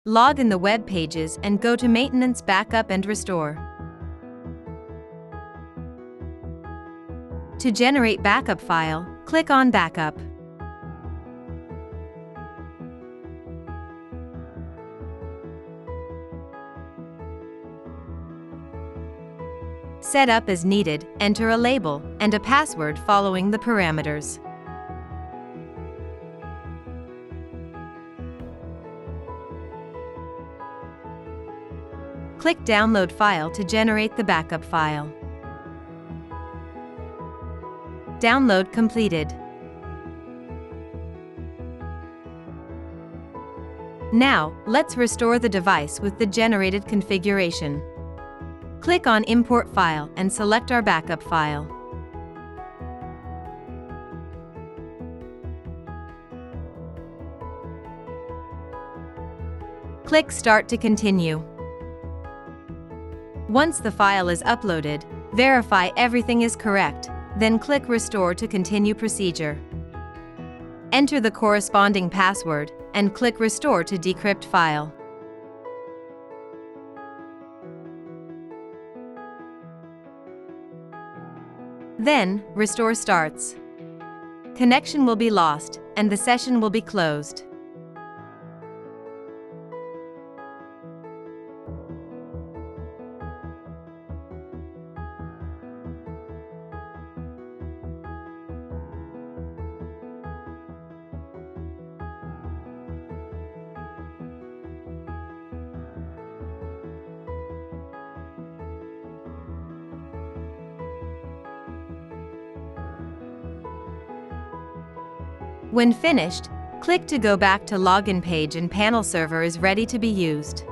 Log in the web pages and go to Maintenance, Backup and Restore. To generate backup file, click on Backup. Set up as needed, enter a label and a password following the parameters. Click Download File to generate the backup file. Download completed. Now, let's restore the device with the generated configuration. Click on Import File and select our backup file. Click Start to continue. Once the file is uploaded, verify everything is correct, then click Restore to continue procedure. Enter the corresponding password and click Restore to decrypt file. Then, Restore starts. Connection will be lost, and the session will be closed. When finished, click to go back to login page and panel server is ready to be used.